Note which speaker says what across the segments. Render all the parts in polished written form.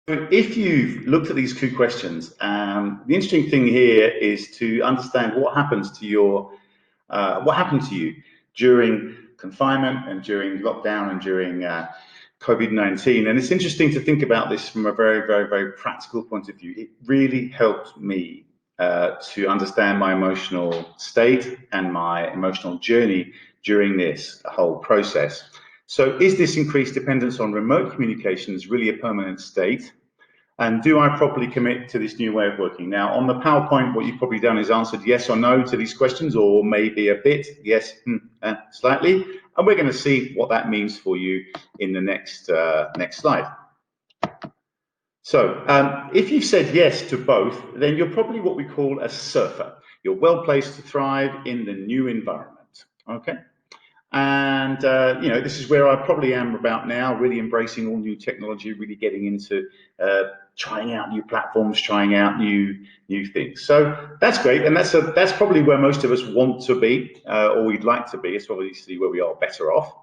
Speaker 1: If you've looked at these two questions, the interesting thing here is to understand what happens to what happened to you during confinement and during lockdown and during COVID-19. And it's interesting to think about this from a very, very, very practical point of view. It really helped me to understand my emotional state and my emotional journey during this whole process. So is this increased dependence on remote communications really a permanent state? And do I properly commit to this new way of working? Now, on the PowerPoint, what you've probably done is answered yes or no to these questions, or maybe a bit, yes, slightly. And we're going to see what that means for you in the next slide. So if you've said yes to both, then you're probably what we call a surfer. You're well placed to thrive in the new environment, okay? And, this is where I probably am about now, really embracing all new technology, really getting into trying out new platforms, trying out new things. So that's great. And that's probably where most of us want to be, or we'd like to be. It's obviously where we are better off.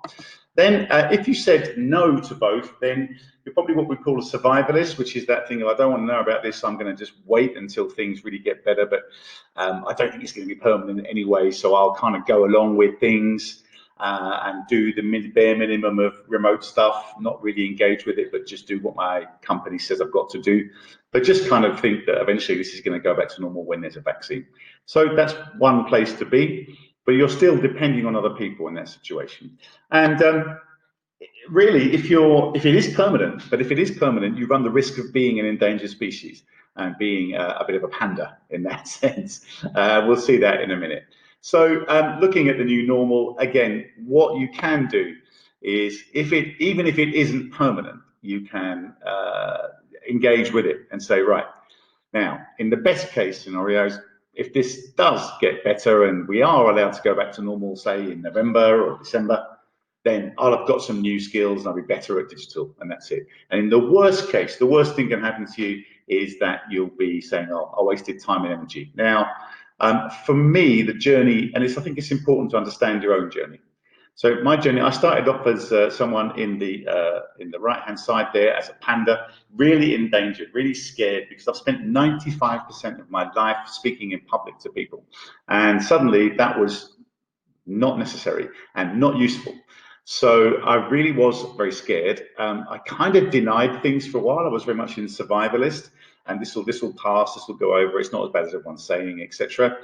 Speaker 1: Then if you said no to both, then you're probably what we call a survivalist, which is that thing of, I don't want to know about this, so I'm going to just wait until things really get better. But I don't think it's going to be permanent anyway, so I'll kind of go along with things. And do the bare minimum of remote stuff, not really engage with it, but just do what my company says I've got to do. But just kind of think that eventually this is going to go back to normal when there's a vaccine. So that's one place to be, but you're still depending on other people in that situation. And really, if it is permanent, you run the risk of being an endangered species and being a bit of a panda in that sense. We'll see that in a minute. So looking at the new normal, again, what you can do is, even if it isn't permanent, you can engage with it and say, right, now, in the best case scenarios, if this does get better and we are allowed to go back to normal, say in November or December, then I'll have got some new skills and I'll be better at digital, and that's it. And in the worst case, the worst thing can happen to you is that you'll be saying, oh, I wasted time and energy. Now, for me, the journey, and I think it's important to understand your own journey. So my journey, I started off as someone in the right-hand side there as a panda, really endangered, really scared, because I've spent 95% of my life speaking in public to people. And suddenly that was not necessary and not useful. So I really was very scared. I kind of denied things for a while. I was very much in survivalist, and this will pass, this will go over, it's not as bad as everyone's saying, etc.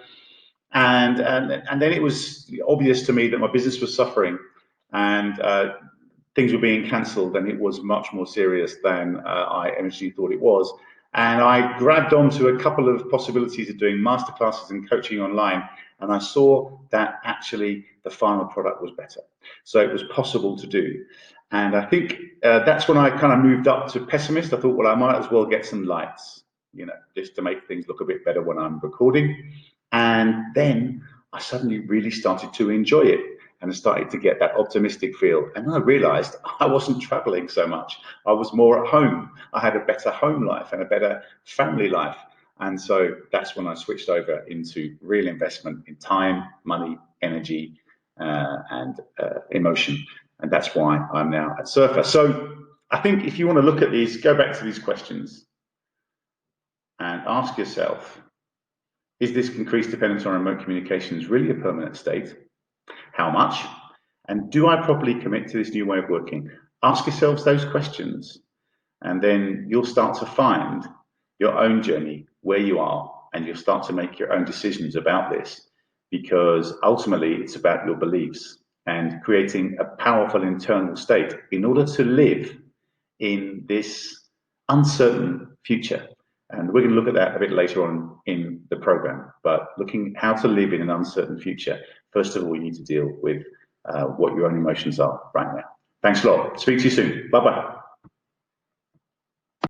Speaker 1: And then it was obvious to me that my business was suffering, and things were being cancelled, and it was much more serious than I initially thought it was. And I grabbed onto a couple of possibilities of doing masterclasses and coaching online, and I saw that actually the final product was better. So it was possible to do. And I think that's when I kind of moved up to pessimist. I thought, well, I might as well get some lights, just to make things look a bit better when I'm recording. And then I suddenly really started to enjoy it and started to get that optimistic feel. And I realized I wasn't traveling so much. I was more at home. I had a better home life and a better family life. And so that's when I switched over into real investment in time, money, energy, and emotion. And that's why I'm now at Surfer. So I think if you want to look at these, go back to these questions and ask yourself, is this increased dependence on remote communications really a permanent state? How much? And do I properly commit to this new way of working? Ask yourselves those questions, and then you'll start to find your own journey, where you are, and you'll start to make your own decisions about this, because ultimately it's about your beliefs and creating a powerful internal state in order to live in this uncertain future. And we're going to look at that a bit later on in the program. But looking how to live in an uncertain future, first of all, you need to deal with what your own emotions are right now. Thanks a lot. Speak to you soon. Bye-bye.